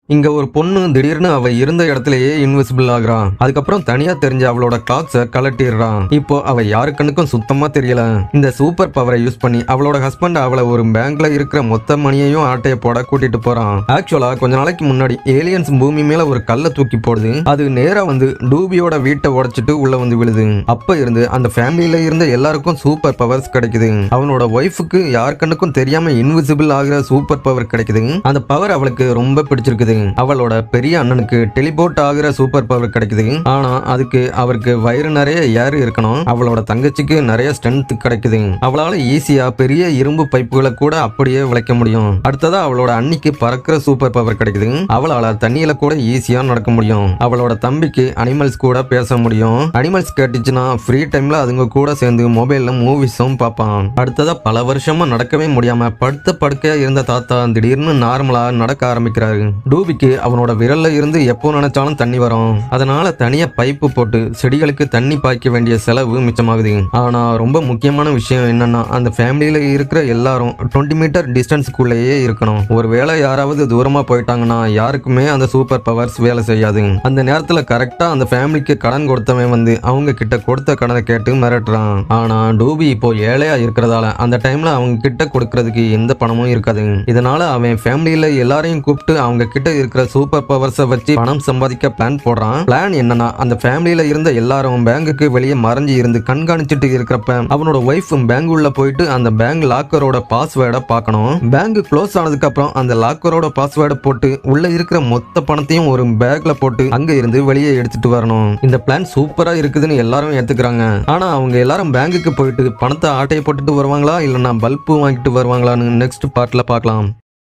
இங்க ஒரு பொண்ணு திடீர்னு அவ இருந்த இடத்துலயே இன்விசிபிள் ஆகுறான். அதுக்கப்புறம் தனியா தெரிஞ்ச அவளோட கிளாத்ஸ கலட்டிடுறான். இப்போ அவ யாரு கண்ணுக்கும் சுத்தமா தெரியல. இந்த சூப்பர் பவரை யூஸ் பண்ணி அவளோட ஹஸ்பண்ட் அவளை ஒரு பேங்க்ல இருக்கிற மொத்த மணியையும் ஆட்டைய போட கூட்டிட்டு போறான். ஆக்சுவலா கொஞ்ச நாளைக்கு முன்னாடி ஏலியன்ஸ் பூமி மேல ஒரு கல்லை தூக்கி போடுது. அது நேரா வந்து டூபியோட வீட்டை உடைச்சிட்டு உள்ள வந்து விழுது. அப்ப இருந்து அந்த ஃபேமிலியில இருந்த எல்லாருக்கும் சூப்பர் பவர்ஸ் கிடைக்குது. அவனோட ஒய்ஃபுக்கு யார் கண்ணுக்கும் தெரியாம இன்விசிபிள் ஆகிற சூப்பர் பவர் கிடைக்குது. அந்த பவர் அவளுக்கு ரொம்ப பிடிச்சிருக்குது. அவளோட பெரிய அண்ணனுக்கு டெலிபோர்ட் ஆகிற சூப்பர் பவர் கிடைக்குது. ஆனா அதுக்கு அவருக்கு வயிறு நிறைய ஏர் இருக்கணும். அவளோட தங்கச்சிக்கு நிறைய ஸ்ட்ரென்த் கிடைக்குது. அவளால ஈஸியா பெரிய இரும்பு பைப்புகளை கூட அப்படியே விளைக்க முடியும். அடுத்ததா அவளோட அண்ணிக்கு பறக்கிற சூப்பர் பவர் கிடைக்குது. அவளால தண்ணியில கூட ஈஸியா நடக்க முடியும். அவளோட தம்பிக்கு அனிமல்ஸ் கூட பேச முடியும். அனிமல்ஸ் கேட்டுச்சுன்னா ஃப்ரீ டைம்ல அதுங்க கூட சேர்ந்து மொபைல்ல மூவிஸும் பார்ப்பான். அடுத்ததா பல வருஷமா நடக்கவே முடியாம படுத்த படுக்கையா இருந்த தாத்தா திடீர்னு நார்மலா நடக்க ஆரம்பிக்கிறாரு. டூபிக்கு அவனோட விரல்ல இருந்து எப்போ நினைச்சாலும் தண்ணி வரும். அதனால தனியா பைப்பு போட்டு செடிகளுக்கு தண்ணி பாய்க்க வேண்டிய செலவு மிச்சமாகுது. ஆனா ரொம்ப முக்கியமான விஷயம் என்னன்னா அந்த ஃபேமிலியில இருக்கிற எல்லாரும் 20 மீட்டர் டிஸ்டன்ஸ்க்குள்ளேயே இருக்கணும். ஒருவேளை யாராவது தூரமா போயிட்டாங்கன்னா யாருக்குமே அந்த சூப்பர் பவர்ஸ் வேலை செய்யாது. அந்த நேரத்துல கரெக்டா அந்த ஃபேமிலிக்கு கடன் கொடுத்தவன் வந்து அவங்க கிட்ட கொடுத்த கடனை கேட்டு மிரட்டுறான். ஆனா டூபி இப்போ ஏழையா இருக்கிறதால அந்த டைம்ல அவங்க கிட்ட கொடுக்கறதுக்கு எந்த பணமும் இருக்காது. இதனால அவன் ஃபேமிலியில எல்லாரையும் கூப்பிட்டு அவங்க கிட்ட இருக்கிற சூப்பர் பவர்ஸை வச்சு பணம் சம்பாதிக்க பிளான் போடுறான். பிளான் என்னன்னா அந்த ஃபேமிலியில இருந்த எல்லாரும் பேங்குக்கு வெளியே மறைஞ்சு இருந்து கண்காணிச்சுட்டு இருக்கிறப்ப அவனோட ஒய்ஃப் பேங்க் உள்ள போயிட்டு அந்த பேங்க் லாக்கரோட பாஸ்வேர்டை பார்க்கணும். பேங்க் க்ளோஸ் ஆனதுக்கு அப்புறம் அந்த லாக்கரோட பாஸ்வேர்டை போட்டு உள்ள இருக்கிற மொத்த பணத்தையும் ஒரு பேக்ல போட்டு அங்க இருந்து வெளியே எடுத்துட்டு வரணும். இந்த பிளான் சூப்பரா இருக்குதுன்னு எல்லாரும் ஏத்துக்கிறாங்க. ஆனா அவங்க எல்லாரும் பேங்குக்கு போயிட்டு பணத்தை ஆட்டையை போட்டுட்டு வருவாங்களா இல்லைன்னா பல்பு வாங்கிட்டு வருவாங்களான்னு நெக்ஸ்ட் பார்ட்ல பார்க்கலாம்.